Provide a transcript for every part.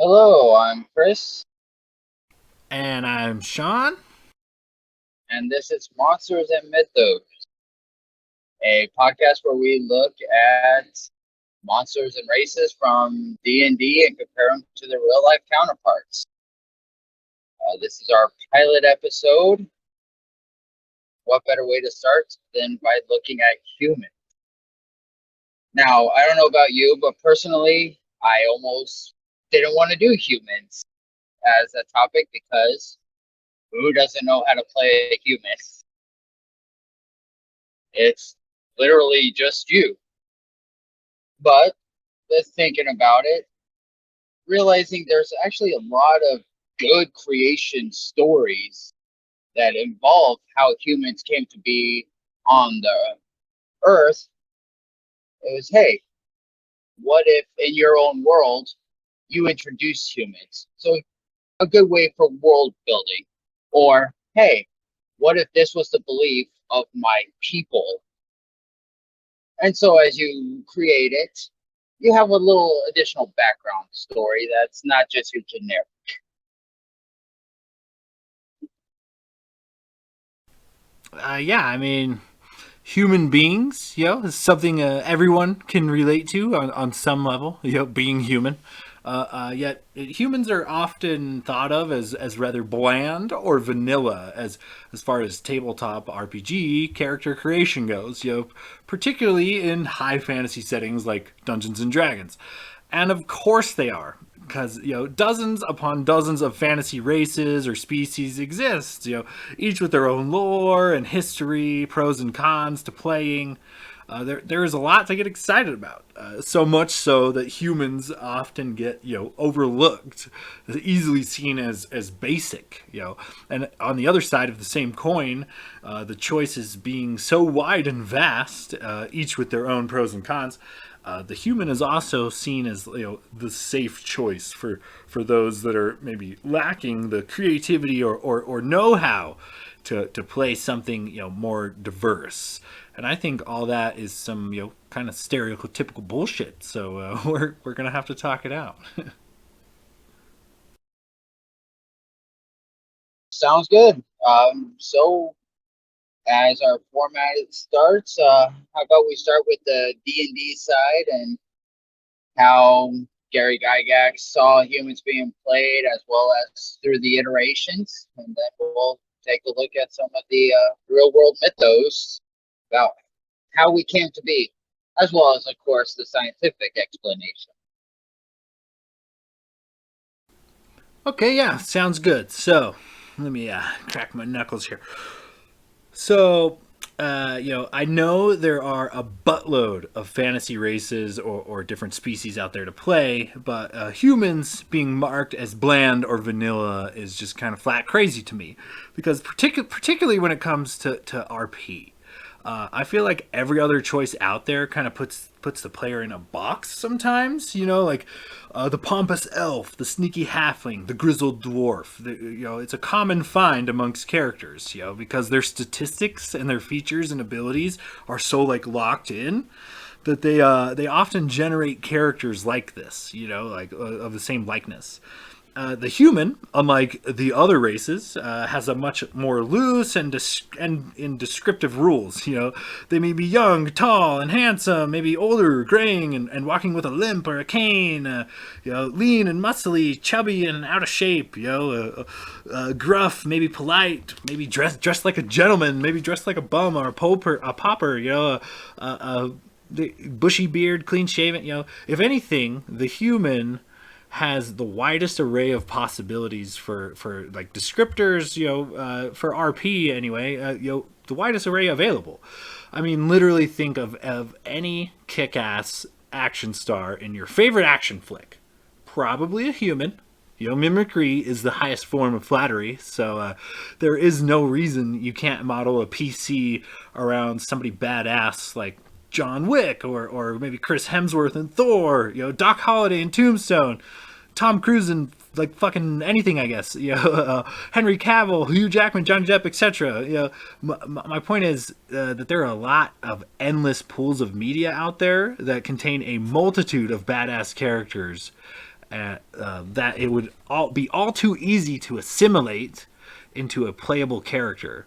Hello, I'm Chris, And I'm Sean. and this is Monsters and Mythos, a podcast where we look at monsters and races from D&D and compare them to their real life counterparts. This is our pilot episode. What better way to start than by looking at humans? Now, I don't know about you, but personally, I almost didn't want to do humans as a topic because who doesn't know how to play a human? It's literally just you. But just thinking about it, realizing there's actually a lot of good creation stories that involve how humans came to be on the earth. It was, hey, what if in your own world you introduce humans? So a good way for world building. Or, hey, what if this was the belief of my people? And so as you create it, you have a little additional background story that's not just your generic. Yeah, I mean, human beings, is something everyone can relate to on some level, being human. Yet humans are often thought of as rather bland or vanilla as far as tabletop RPG character creation goes, particularly in high fantasy settings like Dungeons and Dragons. And of course they are, because dozens upon dozens of fantasy races or species exist, each with their own lore and history, pros and cons to playing. There is a lot to get excited about. So much so that humans often get overlooked, easily seen as basic. And on the other side of the same coin, the choices being so wide and vast, each with their own pros and cons. The human is also seen as the safe choice for those that are maybe lacking the creativity or know-how to play something more diverse. And I think all that is some kind of stereotypical bullshit. So we're gonna have to talk it out. Sounds good. So as our format starts, how about we start with the D&D side and how Gary Gygax saw humans being played as well as through the iterations, and then we'll take a look at some of the real world mythos about how we came to be, as well as, of course, the scientific explanation. Okay, yeah, sounds good. So let me crack my knuckles here. So, I know there are a buttload of fantasy races or different species out there to play, but humans being marked as bland or vanilla is just kind of flat crazy to me, because particularly when it comes to RP. I feel like every other choice out there kind of puts the player in a box sometimes. Like the pompous elf, the sneaky halfling, the grizzled dwarf. It's a common find amongst characters. Because their statistics and their features and abilities are so like locked in that they often generate characters like this. Like of the same likeness. The human, unlike the other races, has a much more loose and in descriptive rules. They may be young, tall, and handsome, maybe older, graying, and walking with a limp or a cane. Lean and muscly, chubby and out of shape. Gruff, maybe polite, maybe dressed like a gentleman, maybe dressed like a bum or a pauper. The bushy beard, clean shaven. If anything, the human has the widest array of possibilities for like descriptors, for RP anyway, the widest array available. I mean, literally think of any kick-ass action star in your favorite action flick. Probably a human. Mimicry is the highest form of flattery, so there is no reason you can't model a PC around somebody badass like John Wick or maybe Chris Hemsworth and Thor, Doc Holliday and Tombstone, Tom Cruise and like fucking anything, I guess. Henry Cavill, Hugh Jackman, Johnny Depp, etc. My point is that there are a lot of endless pools of media out there that contain a multitude of badass characters, that it would be all too easy to assimilate into a playable character.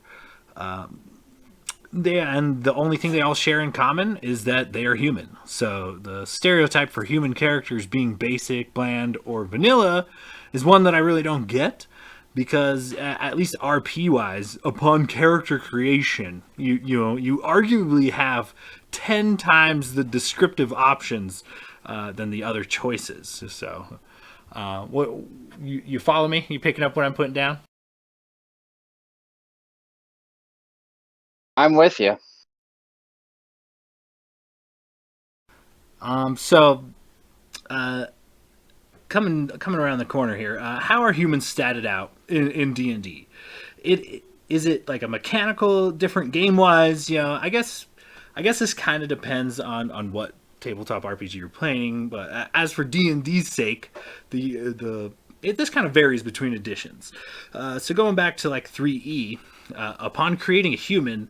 And the only thing they all share in common is that they are human. So the stereotype for human characters being basic, bland, or vanilla is one that I really don't get, because at least RP wise, upon character creation, you arguably have 10 times the descriptive options than the other choices. So, what you follow me? You picking up what I'm putting down? I'm with you. So coming around the corner here, how are humans statted out in D&D? It is it like a mechanical different game wise? I guess this kind of depends on what tabletop RPG you're playing. But as for D&D's sake, this kind of varies between editions. So going back to like 3E, upon creating a human,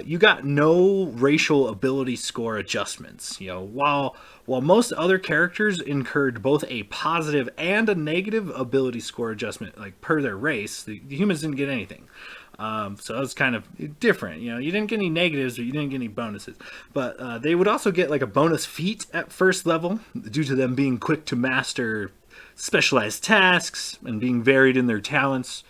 you got no racial ability score adjustments. While most other characters incurred both a positive and a negative ability score adjustment, like per their race, the humans didn't get anything. So that was kind of different. You didn't get any negatives, but you didn't get any bonuses. But they would also get like a bonus feat at first level due to them being quick to master specialized tasks and being varied in their talents.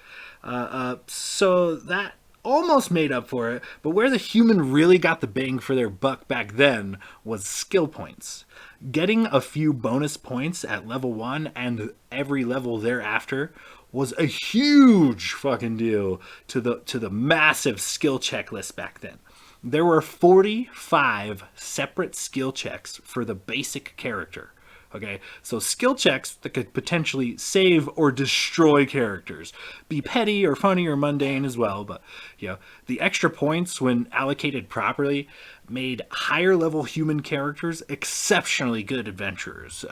So that almost made up for it, but where the human really got the bang for their buck back then was skill points. Getting a few bonus points at level 1 and every level thereafter was a huge fucking deal to the massive skill checklist back then. There were 45 separate skill checks for the basic character. Okay, so skill checks that could potentially save or destroy characters, be petty or funny or mundane as well. But the extra points, when allocated properly, made higher level human characters exceptionally good adventurers.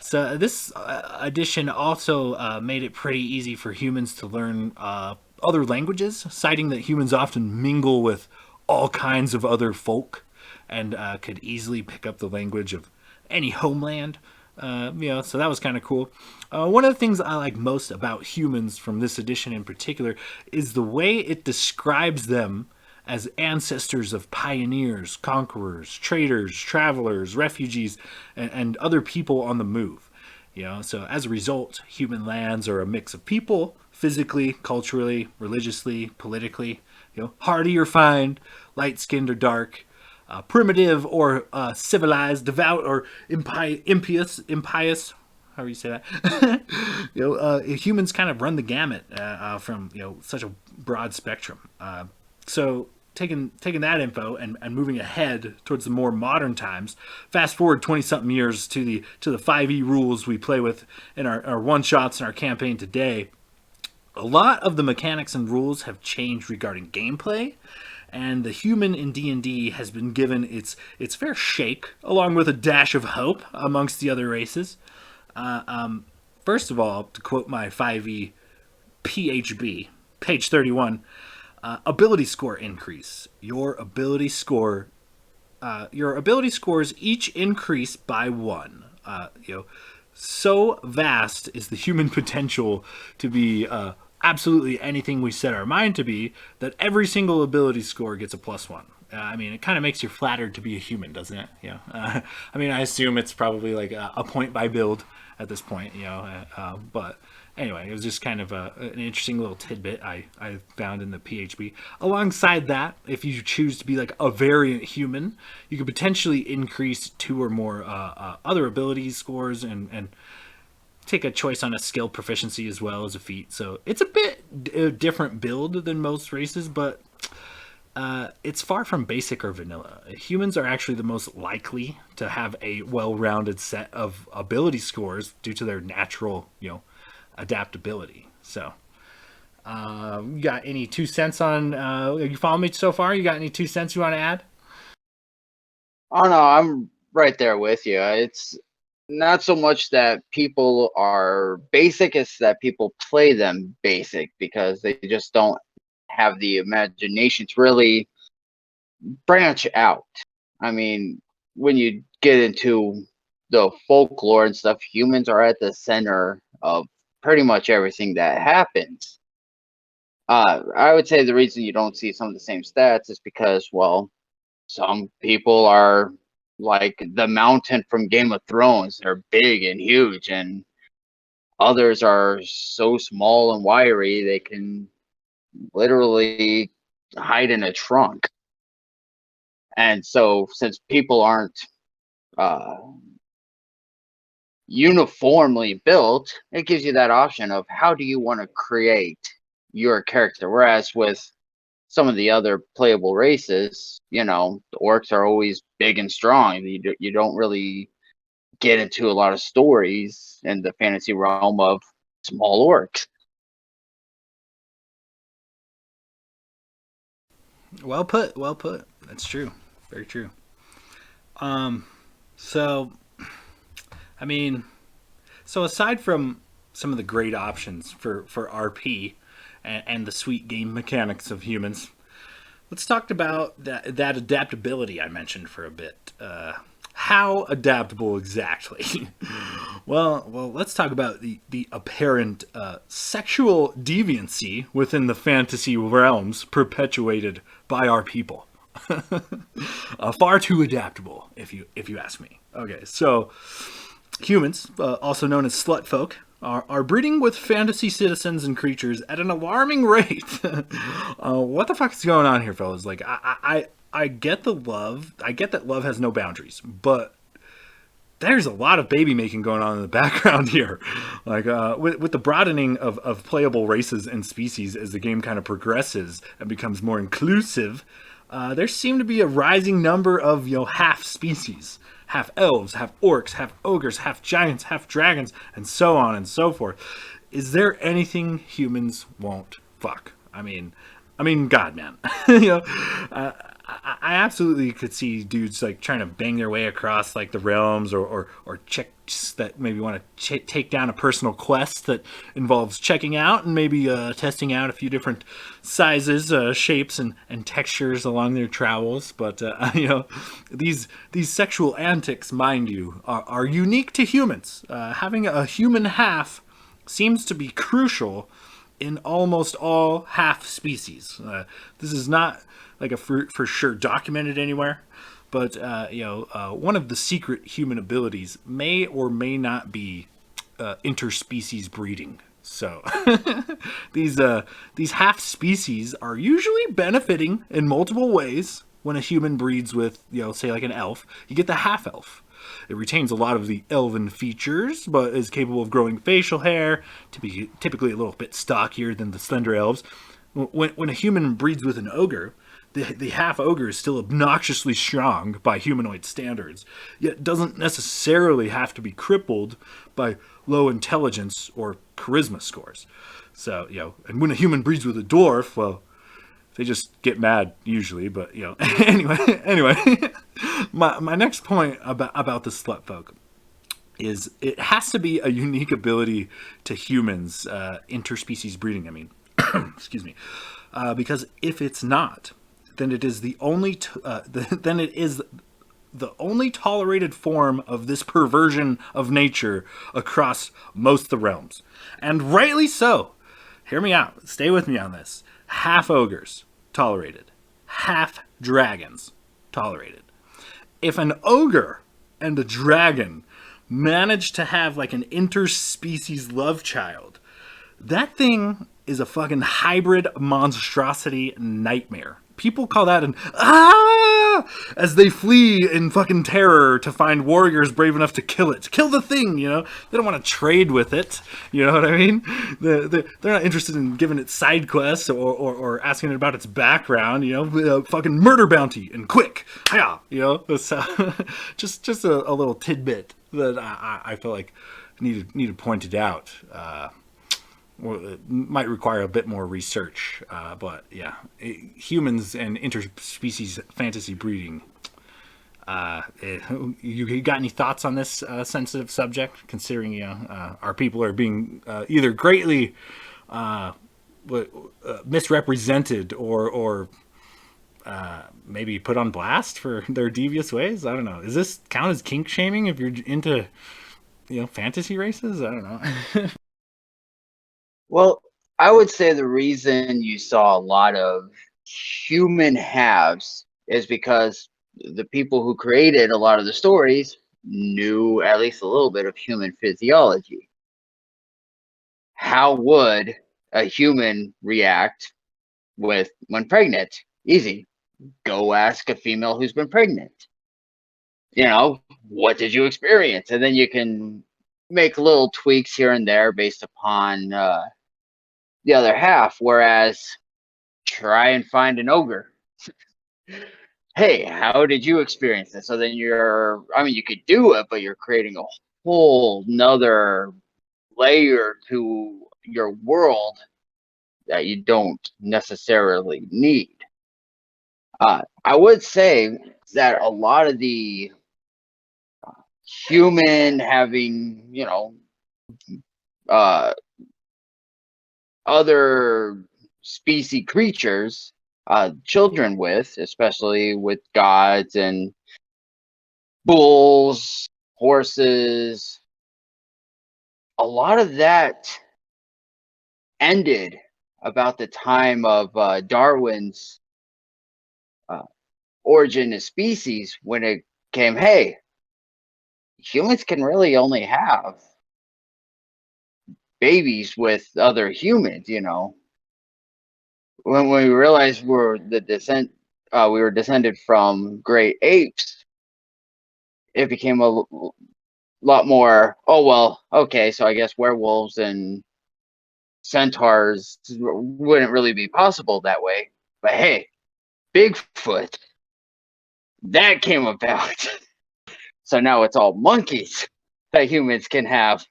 So this addition also made it pretty easy for humans to learn other languages, citing that humans often mingle with all kinds of other folk and could easily pick up the language of any homeland. So that was kind of cool. One of the things I like most about humans from this edition in particular is the way it describes them as ancestors of pioneers, conquerors, traders, travelers, refugees, and other people on the move. So as a result, human lands are a mix of people, physically, culturally, religiously, politically. Hardy or fine, light-skinned or dark, primitive or civilized, devout or impious. However you say that. Humans kind of run the gamut from such a broad spectrum. So taking that info and moving ahead towards the more modern times, fast forward 20 something years to the 5e rules we play with in our one shots in our campaign today. A lot of the mechanics and rules have changed regarding gameplay, and the human in D&D has been given its fair shake, along with a dash of hope amongst the other races. First of all, to quote my 5e PHB, page 31, ability score increase. Your ability scores each increase by 1. So vast is the human potential to be absolutely anything we set our mind to be, that every single ability score gets a +1. It kind of makes you flattered to be a human, doesn't it? I assume it's probably like a point by build at this point, but anyway, it was just kind of an interesting little tidbit I found in the PHB. Alongside that, if you choose to be like a variant human, you could potentially increase 2 or more other ability scores and take a choice on a skill proficiency as well as a feat. So it's a bit different build than most races, but it's far from basic or vanilla. Humans are actually the most likely to have a well-rounded set of ability scores due to their natural, adaptability. So, you got any 2 cents on? You follow me so far? You got any 2 cents you want to add? Oh no, I'm right there with you. It's not so much that people are basic, it's that people play them basic because they just don't have the imagination to really branch out. I mean, when you get into the folklore and stuff, humans are at the center of pretty much everything that happens. I would say the reason you don't see some of the same stats is because, well, some people are like the mountain from Game of Thrones. They're big and huge, and others are so small and wiry they can literally hide in a trunk. And so, since people aren't uh, uniformly built, it gives you that option of how do you want to create your character. Whereas with some of the other playable races, the orcs are always big and strong. You don't really get into a lot of stories in the fantasy realm of small orcs. Well put. Well put. That's true. Very true. So I mean, so aside from some of the great options for RP and the sweet game mechanics of humans, let's talk about that adaptability I mentioned for a bit. How adaptable exactly? well, let's talk about the apparent sexual deviancy within the fantasy realms perpetuated by our people. Far too adaptable, if you ask me. Okay, so humans, also known as slut folk, are breeding with fantasy citizens and creatures at an alarming rate. What the fuck is going on here, fellas? Like, I get the love. I get that love has no boundaries, but there's a lot of baby making going on in the background here. Like, with the broadening of playable races and species as the game kind of progresses and becomes more inclusive, there seem to be a rising number of half species, half elves, half orcs, half ogres, half giants, half dragons, and so on and so forth. Is there anything humans won't fuck? I mean, God, man, I absolutely could see dudes like trying to bang their way across like the realms, or checks that maybe want to take down a personal quest that involves checking out and maybe testing out a few different sizes, shapes, and textures along their travels. But these sexual antics, mind you, are unique to humans. Having a human half seems to be crucial in almost all half species. This is not like a for sure documented anywhere, but one of the secret human abilities may or may not be interspecies breeding. So these half species are usually benefiting in multiple ways. When a human breeds with, say like an elf, you get the half elf. It retains a lot of the elven features, but is capable of growing facial hair, typically a little bit stockier than the slender elves. When a human breeds with an ogre, the half ogre is still obnoxiously strong by humanoid standards, yet doesn't necessarily have to be crippled by low intelligence or charisma scores. So, and when a human breeds with a dwarf, well, they just get mad usually, but anyway, my next point about the slut folk is it has to be a unique ability to humans, interspecies breeding. I mean, excuse me, because if it's not, then it is the only then it is the only tolerated form of this perversion of nature across most of the realms, and rightly so. Hear me out. Stay with me on this. Half ogres, tolerated. Half dragons, tolerated. If an ogre and a dragon manage to have like an interspecies love child, that thing is a fucking hybrid monstrosity nightmare. People call that an as they flee in fucking terror to find warriors brave enough to kill it. Kill the thing, They don't want to trade with it. You know what I mean? They're not interested in giving it side quests or asking it about its background, fucking murder bounty and quick. Yeah, That's, just a little tidbit that I feel like needed pointed out. It might require a bit more research, but yeah, humans and interspecies fantasy breeding. You got any thoughts on this sensitive subject? Considering our people are being either greatly misrepresented or maybe put on blast for their devious ways. I don't know. Does this count as kink shaming if you're into fantasy races? I don't know. Well, I would say the reason you saw a lot of human halves is because the people who created a lot of the stories knew at least a little bit of human physiology. How would a human react with when pregnant? Easy. Go ask a female who's been pregnant. What did you experience? And then you can make little tweaks here and there based upon the other half. Whereas try and find an ogre. Hey, how did you experience this? So then you could do it, but you're creating a whole nother layer to your world that you don't necessarily need. I would say that a lot of the human having, uh, other species creatures, children with, especially with gods and bulls, horses, a lot of that ended about the time of Darwin's uh, origin of species when it came, hey, humans can really only have babies with other humans, when we realized we were descended from great apes, it became a lot more, oh, well, okay, so I guess werewolves and centaurs wouldn't really be possible that way. But hey, Bigfoot, that came about. So now it's all monkeys that humans can have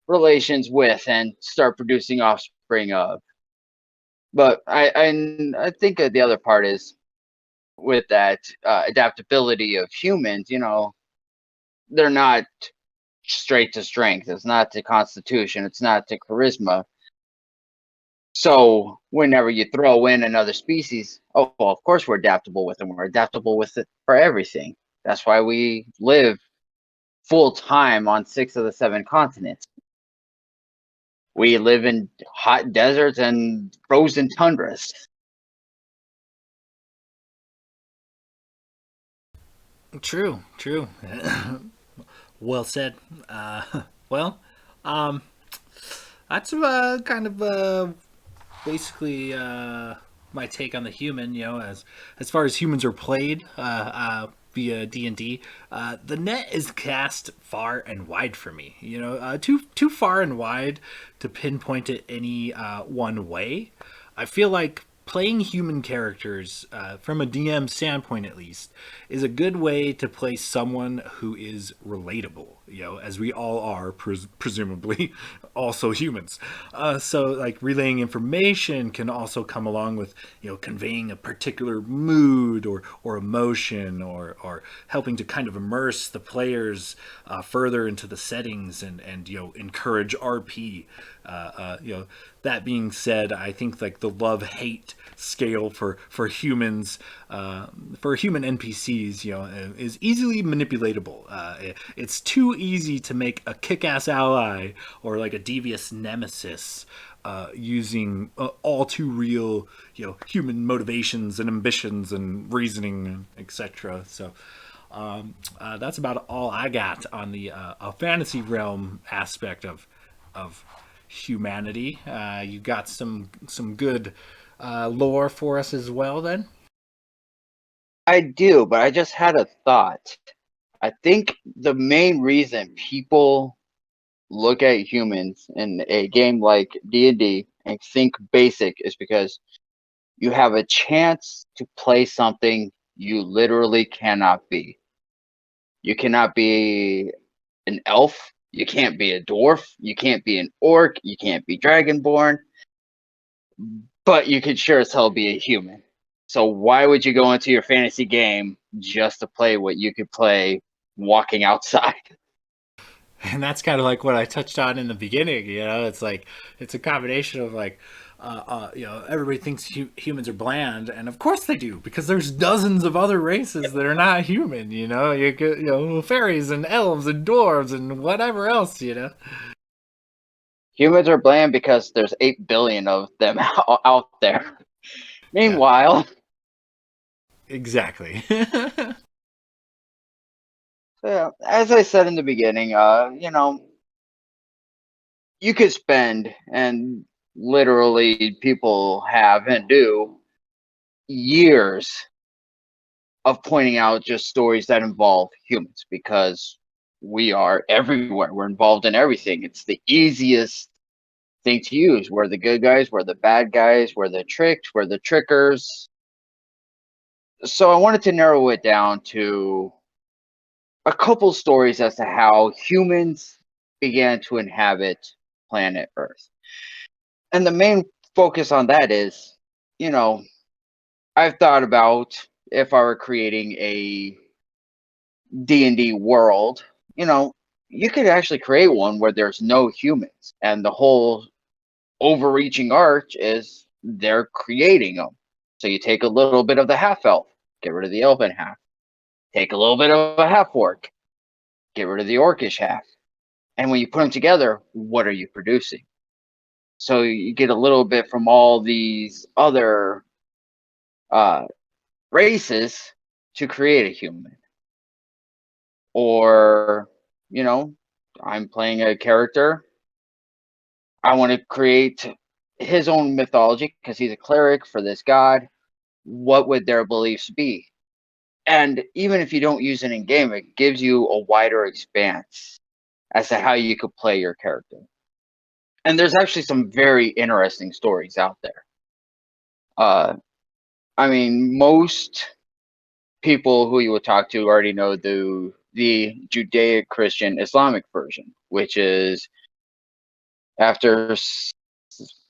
relations with and start producing offspring of. But I think the other part is with that adaptability of humans, they're not straight to strength. It's not to constitution. It's not to charisma. So whenever you throw in another species, oh, well, of course we're adaptable with them. We're adaptable with it for everything. That's why we live full time on 6 of the 7 continents. We live in hot deserts and frozen tundras. True, true. Well said. Well, um, that's kind of basically my take on the human. As far as humans are played via D&D, the net is cast far and wide for me. Too far and wide to pinpoint it any one way. I feel like playing human characters, from a DM standpoint at least, is a good way to play someone who is relatable, as we all are, presumably, also humans. So, like, relaying information can also come along with, conveying a particular mood or emotion or helping to kind of immerse the players further into the settings and encourage RP. That being said, I think like the love hate scale for humans, for human NPCs, is easily manipulatable. It's too easy to make a kick-ass ally or like a devious nemesis using all too real, human motivations and ambitions and reasoning, etc. So that's about all I got on the a fantasy realm aspect of humanity. You got some good lore for us as well, then. I do, but I just had a thought. I think the main reason people look at humans in a game like D&D and think basic is because you have a chance to play something you literally cannot be. You cannot be an elf, you can't be a dwarf, you can't be an orc, you can't be dragonborn, but you could sure as hell be a human. So why would you go into your fantasy game just to play what you could play walking outside? And that's kind of like what I touched on in the beginning. It's like it's a combination of like, everybody thinks humans are bland, and of course they do, because there's dozens of other races that are not human. You get fairies and elves and dwarves and whatever else. Humans are bland because there's 8 billion of them out there. Yeah, Meanwhile, exactly. yeah, as I said in the beginning, you could spend, and literally people have and do, years of pointing out just stories that involve humans because we are everywhere. We're involved in everything. It's the easiest thing to use. We're the good guys, we're the bad guys, we're the tricked, we're the trickers. So I wanted to narrow it down to a couple stories as to how humans began to inhabit planet Earth. And the main focus on that is, you know, I've thought about if I were creating a D&D world, you know, you could actually create one where there's no humans and the whole overreaching arch is they're creating them. So you take a little bit of the half elf, get rid of the elven half. Take a little bit of a half orc, get rid of the orcish half. And when you put them together, what are you producing? So you get a little bit from all these other uh, races to create a human. Or, you know, I'm playing a character. I want to create his own mythology because he's a cleric for this god. What would their beliefs be? And even if you don't use it in game, it gives you a wider expanse as to how you could play your character. And there's actually some very interesting stories out there. Uh, I mean, most people who you would talk to already know the Judaic Christian Islamic version, which is after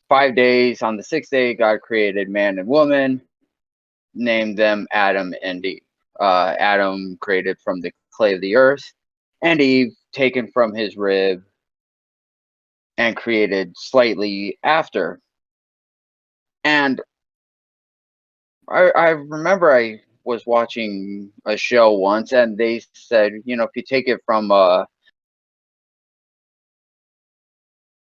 5 days, on the sixth day, God created man and woman, named them Adam and Eve. Adam created from the clay of the earth, and Eve taken from his rib and created slightly after. And I remember I was watching a show once, and they said, if you take it from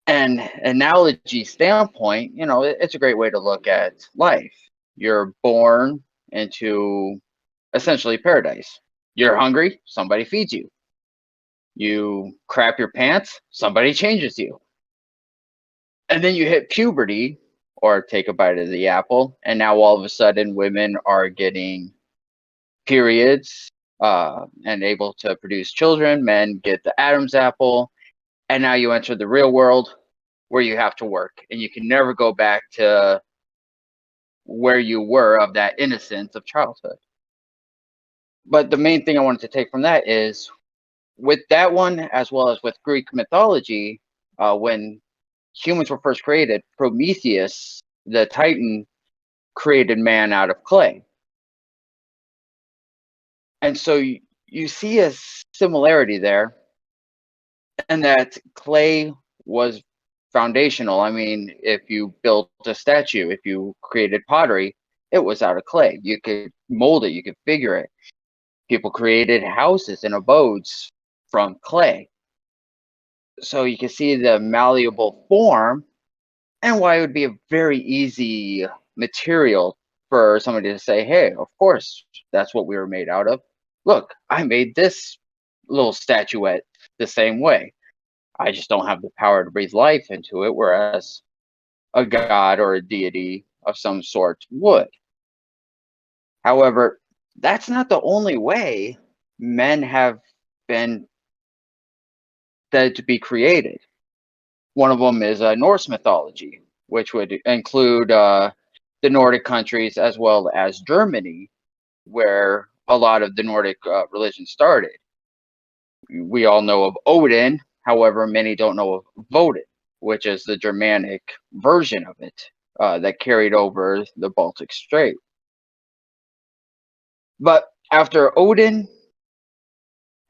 an analogy standpoint, it's a great way to look at life. You're born into essentially paradise. You're hungry, somebody feeds you. You crap your pants, somebody changes you. And then you hit puberty or take a bite of the apple, and now all of a sudden women are getting periods and able to produce children. Men get the Adam's apple, and now you enter the real world where you have to work, and you can never go back to where you were of that innocence of childhood. But the main thing I wanted to take from that is with that one, as well as with Greek mythology, when humans were first created, Prometheus, the Titan, created man out of clay. And so you see a similarity there, and that clay was foundational. I mean, if you built a statue, if you created pottery, it was out of clay. You could mold it, you could figure it. People created houses and abodes from clay. So you can see the malleable form and why it would be a very easy material for somebody to say, hey, of course, that's what we were made out of. Look, I made this little statuette the same way. I just don't have the power to breathe life into it, whereas a god or a deity of some sort would. However, that's not the only way men have been said to be created. One of them is Norse mythology, which would include the Nordic countries as well as Germany, where a lot of the Nordic religion started. We all know of Odin, however, many don't know of Woden, which is the Germanic version of it that carried over the Baltic Strait. But after Odin,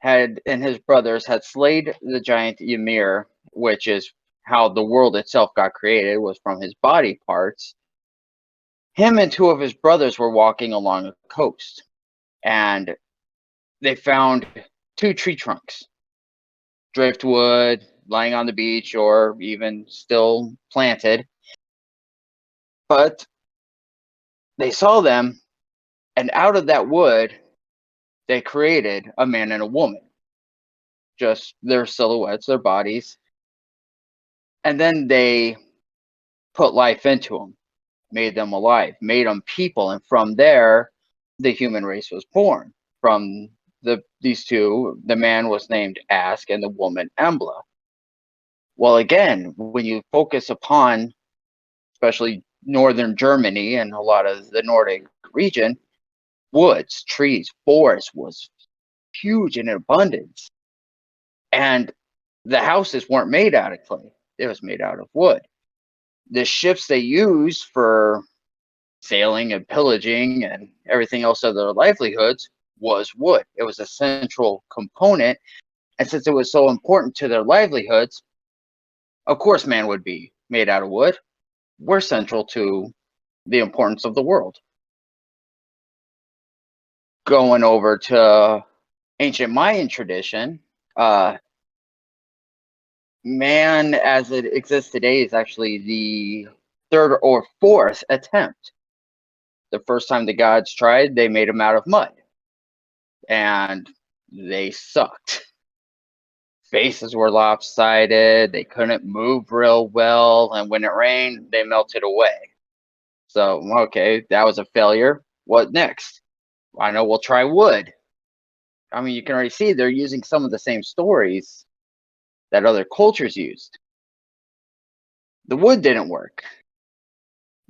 and his brothers had slayed the giant Ymir, which is how the world itself got created, was from his body parts. Him and two of his brothers were walking along a coast, and they found two tree trunks, driftwood, lying on the beach or even still planted. But they saw them, and out of that wood, they created a man and a woman, just their silhouettes, their bodies. And then they put life into them, made them alive, made them people. And from there, the human race was born. From these two, the man was named Ask and the woman Embla. Well, again, when you focus upon, especially northern Germany and a lot of the Nordic region, woods, trees, forests was huge in abundance. And the houses weren't made out of clay, it was made out of wood. The ships they used for sailing and pillaging and everything else of their livelihoods was wood. It was a central component. And since it was so important to their livelihoods, of course, man would be made out of wood. We're central to the importance of the world. Going over to ancient Mayan tradition, man as it exists today is actually the third or fourth attempt. The first time the gods tried, they made them out of mud, and they sucked. Faces were lopsided, they couldn't move real well, and when it rained, they melted away. So, okay, that was a failure. What next? I know, we'll try wood. I mean, you can already see they're using some of the same stories that other cultures used. The wood didn't work.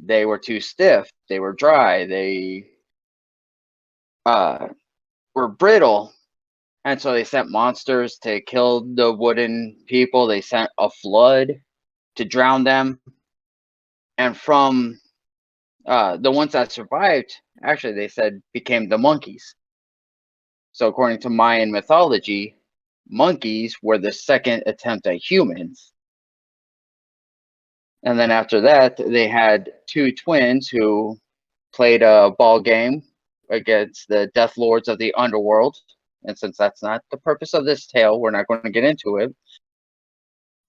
They were too stiff, they were dry, they were brittle. And so they sent monsters to kill the wooden people. They sent a flood to drown them. And from the ones that survived, actually, they said became the monkeys. So according to Mayan mythology, monkeys were the second attempt at humans. And then after that, they had two twins who played a ball game against the Death Lords of the underworld. And since that's not the purpose of this tale, we're not going to get into it.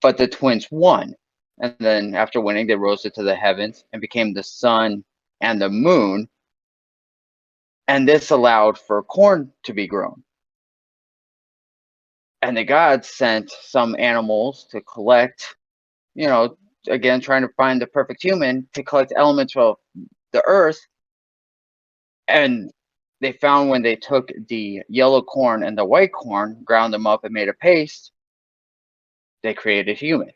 But the twins won. And then after winning, they rose into the heavens and became the sun and the moon. And this allowed for corn to be grown. And the gods sent some animals to collect, again, trying to find the perfect human to collect elements of the earth. And they found when they took the yellow corn and the white corn, ground them up and made a paste, they created human.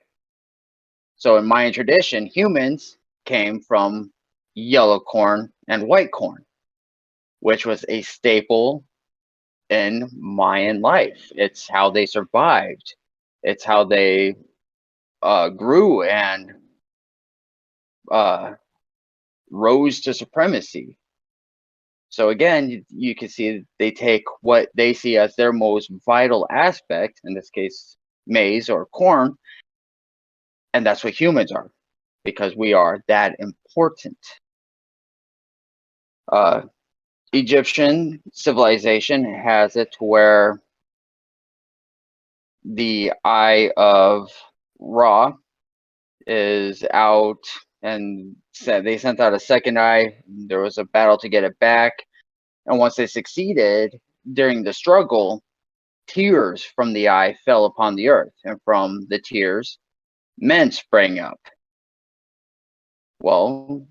So in Mayan tradition, humans came from yellow corn and white corn, which was a staple in Mayan life. It's how they survived. It's how they grew and rose to supremacy. So again, you can see they take what they see as their most vital aspect, in this case, maize or corn, and that's what humans are, because we are that important. Egyptian civilization has it to where the eye of Ra is out, and they sent out a second eye. There was a battle to get it back, and once they succeeded, during the struggle, tears from the eye fell upon the earth, and from the tears, men sprang up. Well,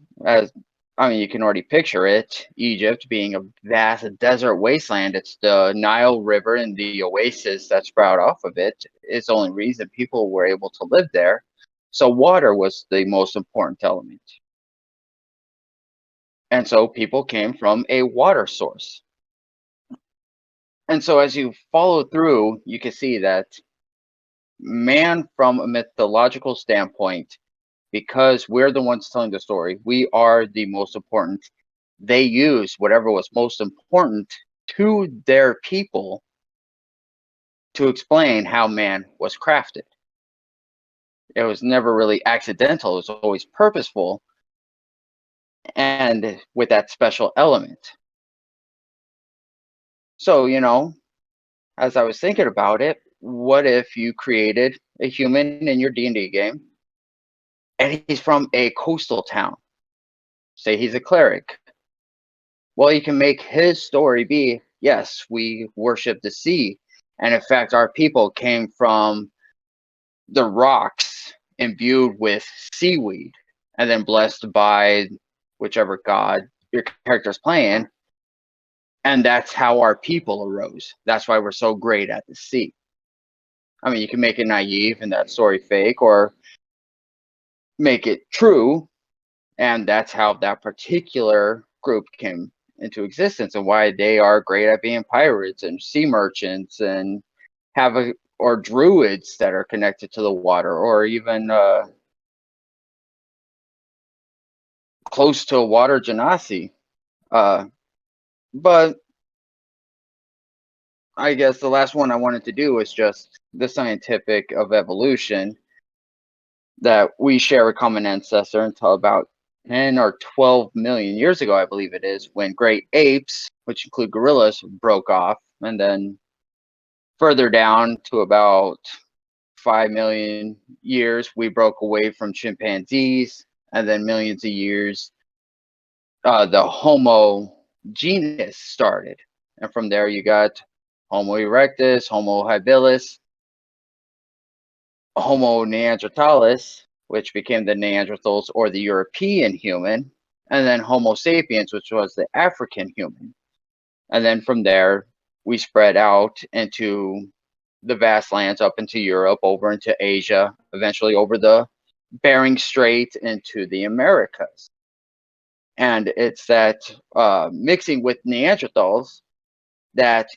you can already picture it. Egypt being a vast desert wasteland, it's the Nile River and the oasis that sprout off of it. It's the only reason people were able to live there. So water was the most important element. And so people came from a water source. And so as you follow through, you can see that man, from a mythological standpoint, because we're the ones telling the story, we are the most important. They used whatever was most important to their people to explain how man was crafted. It was never really accidental, it was always purposeful and with that special element. So, as I was thinking about it, what if you created a human in your D&D game and he's from a coastal town? Say he's a cleric. Well, you can make his story be, yes, we worship the sea. And in fact, our people came from the rocks imbued with seaweed and then blessed by whichever god your character's playing. And that's how our people arose. That's why we're so great at the sea. I mean, you can make it naive and that story fake, or make it true. And that's how that particular group came into existence and why they are great at being pirates and sea merchants and or druids that are connected to the water, or even close to a water genasi. But I guess the last one I wanted to do was just the scientific of evolution, that we share a common ancestor until about 10 or 12 million years ago, I believe it is, when great apes, which include gorillas, broke off. And then further down to about 5 million years, we broke away from chimpanzees. And then millions of years, the Homo genus started. And from there, you got Homo erectus, Homo habilis, Homo neanderthalis, which became the Neanderthals or the European human, and then Homo sapiens, which was the African human. And then from there, we spread out into the vast lands up into Europe, over into Asia, eventually over the Bering Strait into the Americas. And it's that mixing with Neanderthals that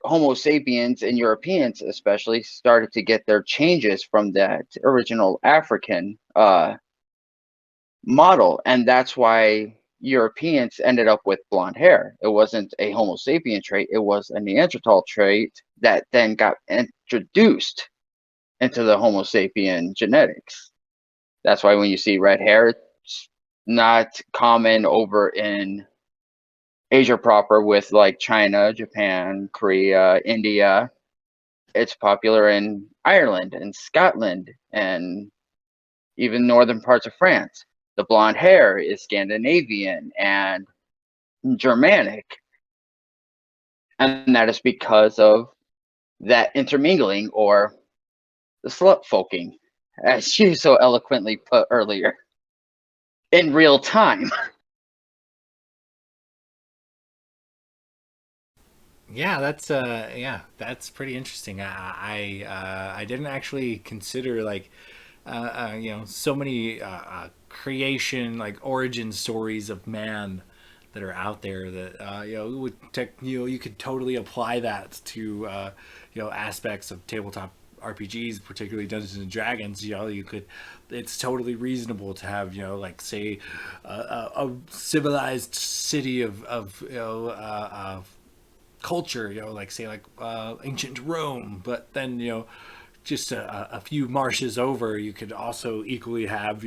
Homo sapiens and Europeans especially started to get their changes from that original African model. And that's why Europeans ended up with blonde hair. It wasn't a Homo sapien trait, it was a Neanderthal trait that then got introduced into the Homo sapien genetics. That's why when you see red hair, it's not common over in Asia proper with like China, Japan, Korea, India. It's popular in Ireland and Scotland and even northern parts of France. The blonde hair is Scandinavian and Germanic. And that is because of that intermingling, or the slut folking, as you so eloquently put earlier, in real time. That's pretty interesting. I didn't actually consider like so many creation, like origin stories of man that are out there that you could totally apply that to aspects of tabletop RPGs, particularly Dungeons and Dragons. You could. It's totally reasonable to have like say a civilized city of culture, like say like ancient Rome, but then just a few marshes over, you could also equally have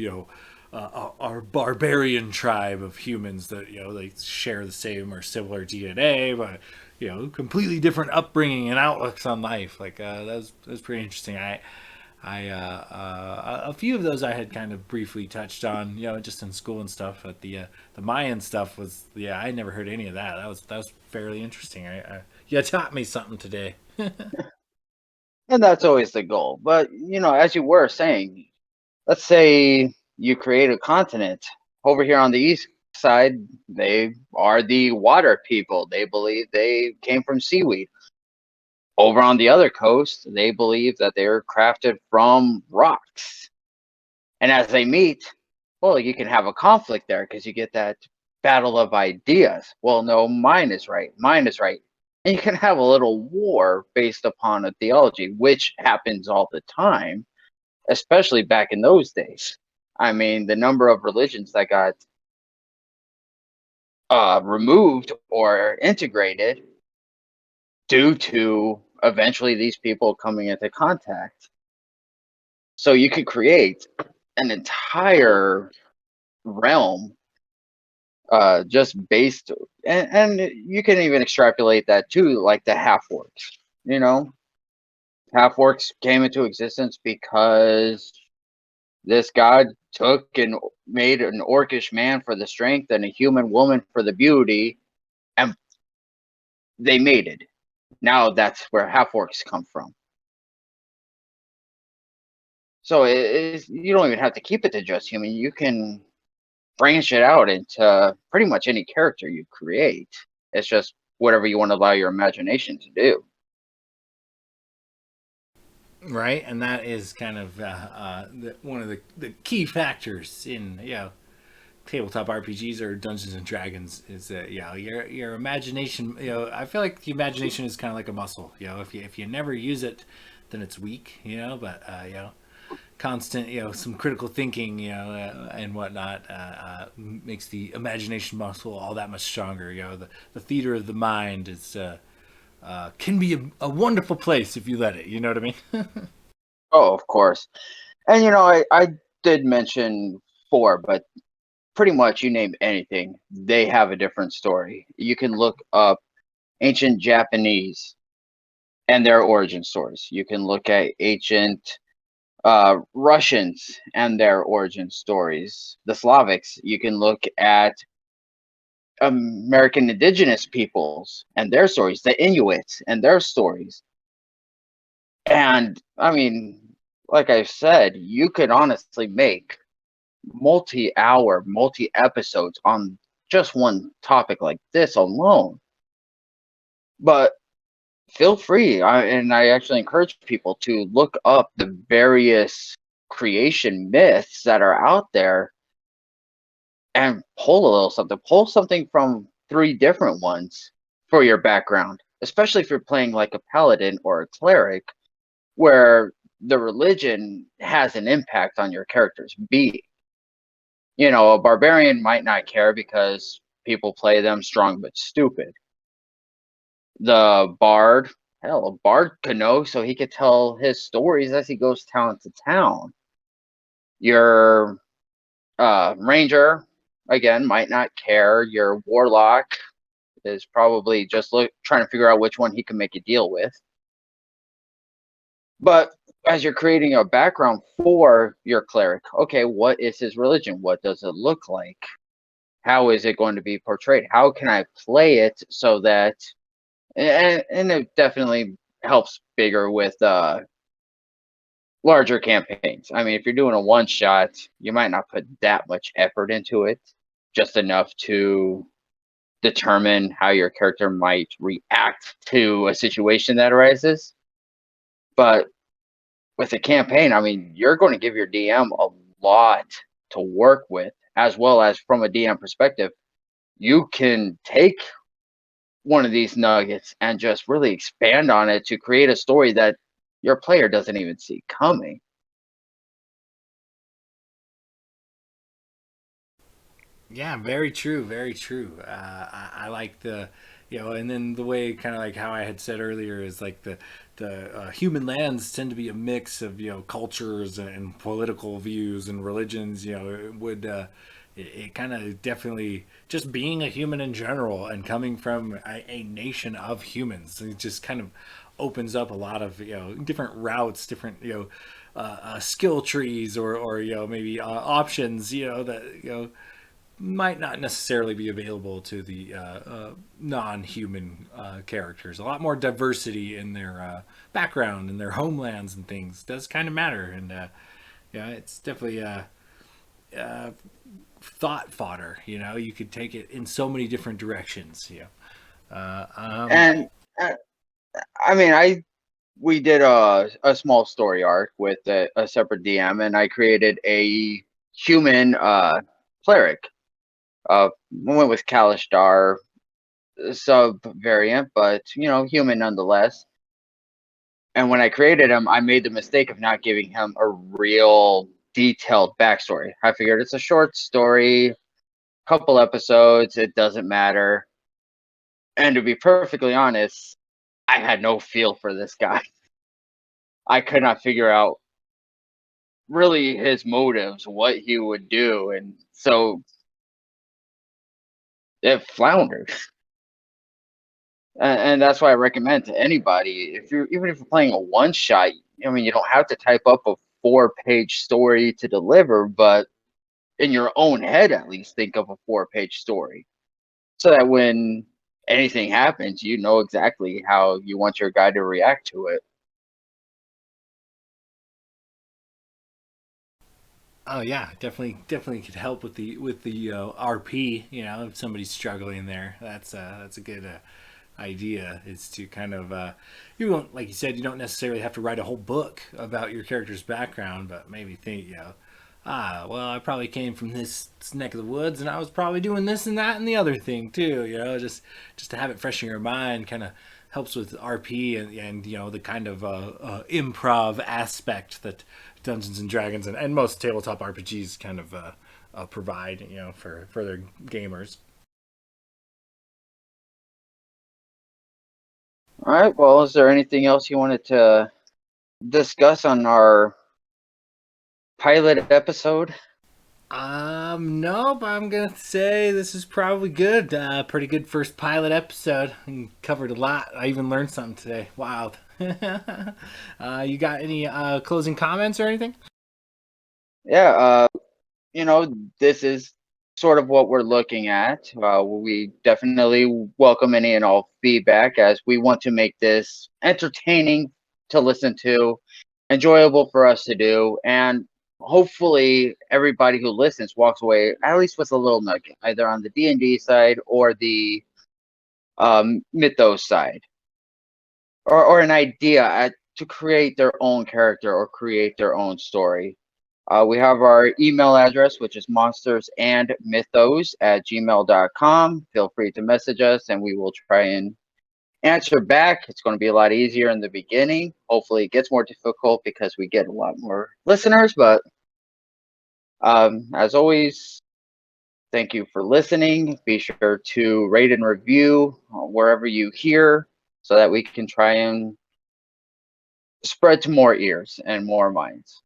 our barbarian tribe of humans that they share the same or similar DNA, but completely different upbringing and outlooks on life. Like that's pretty interesting. A few of those I had kind of briefly touched on, just in school and stuff. But the Mayan stuff was, I never heard any of that. That was fairly interesting. You taught me something today. And that's always the goal. But, as you were saying, let's say you create a continent. Over here on the east side, they are the water people. They believe they came from seaweed. Over on the other coast, they believe that they're crafted from rocks. And as they meet, well, you can have a conflict there because you get that battle of ideas. Well, no, mine is right. Mine is right. And you can have a little war based upon a theology, which happens all the time, especially back in those days. I mean, the number of religions that got removed or integrated due to eventually these people coming into contact. So you could create an entire realm just based, and you can even extrapolate that to like the half orcs. You know, half orcs came into existence because this god took and made an orcish man for the strength and a human woman for the beauty, and they mated. Now that's where half orcs come from. So you don't even have to keep it to just human. You can branch it out into pretty much any character you create. It's just whatever you want to allow your imagination to do. Right, and that is kind of one of the key factors in tabletop RPGs or Dungeons and Dragons is that your imagination. I feel like the imagination is kind of like a muscle. If you never use it, then it's weak. But constant some critical thinking and whatnot makes the imagination muscle all that much stronger. The theater of the mind is. Can be a wonderful place if you let it. You know what I mean? Oh, of course. And I did mention four, but pretty much you name anything, they have a different story. You can look up ancient Japanese and their origin stories. You can look at ancient Russians and their origin stories. The Slavics. You can look at American indigenous peoples and their stories, the Inuits and their stories. And I mean, like I said, you could honestly make multi-hour, multi-episodes on just one topic like this alone. But feel free, and I actually encourage people to look up the various creation myths that are out there and pull a little something. Pull something from three different ones for your background, especially if you're playing like a paladin or a cleric, where the religion has an impact on your character's being. A barbarian might not care because people play them strong but stupid. The bard, hell, a bard could know so he could tell his stories as he goes town to town. Your ranger, again, might not care. Your warlock is probably just trying to figure out which one he can make a deal with. But as you're creating a background for your cleric, okay, what is his religion? What does it look like? How is it going to be portrayed? How can I play it so that, and it definitely helps bigger with larger campaigns. I mean, if you're doing a one shot, you might not put that much effort into it, just enough to determine how your character might react to a situation that arises. But with a campaign, I mean, you're going to give your DM a lot to work with, as well as from a DM perspective, you can take one of these nuggets and just really expand on it to create a story that your player doesn't even see coming. Yeah, very true, very true. I like and then the way kind of like how I had said earlier is like the human lands tend to be a mix of cultures and political views and religions. It would it kind of definitely just being a human in general and coming from a nation of humans. It just kind of opens up a lot of different routes, different skill trees or maybe options that might not necessarily be available to the non-human characters. A lot more diversity in their background and their homelands and things does kind of matter, and it's definitely thought fodder. You could take it in so many different directions. And I mean, we did a small story arc with a separate DM, and I created a human cleric. We went with Kalishtar sub variant, but human nonetheless. And when I created him, I made the mistake of not giving him a real detailed backstory. I figured it's a short story, couple episodes, it doesn't matter. And to be perfectly honest, I had no feel for this guy. I could not figure out really his motives, what he would do, and so it floundered. And that's why I recommend to anybody, if you're even if you're playing a one shot, I mean, you don't have to type up a 4-page story to deliver, but in your own head, at least think of a 4-page story, so that when anything happens, you know exactly how you want your guy to react to it. Oh yeah, definitely could help with the RP. If somebody's struggling there, that's a good idea. Is to kind of you won't, like you said, you don't necessarily have to write a whole book about your character's background, but maybe think, well, I probably came from this neck of the woods, and I was probably doing this and that and the other thing too. Just to have it fresh in your mind, kind of helps with RP and the kind of improv aspect that Dungeons and Dragons and most tabletop RPGs kind of provide, for their gamers. All right. Well, is there anything else you wanted to discuss on our pilot episode? No, but I'm gonna say this is probably good. Pretty good first pilot episode. We covered a lot. I even learned something today. Wild. You got any closing comments or anything? Yeah. This is sort of what we're looking at. We definitely welcome any and all feedback, as we want to make this entertaining to listen to, enjoyable for us to do, and hopefully everybody who listens walks away at least with a little nugget, either on the D&D side or the Mythos side, or an idea to create their own character or create their own story. We have our email address, which is monstersandmythos@gmail.com. Feel free to message us, and we will try and answer back. It's going to be a lot easier in the beginning. Hopefully, it gets more difficult because we get a lot more listeners. But as always, thank you for listening. Be sure to rate and review wherever you hear, so that we can try and spread to more ears and more minds.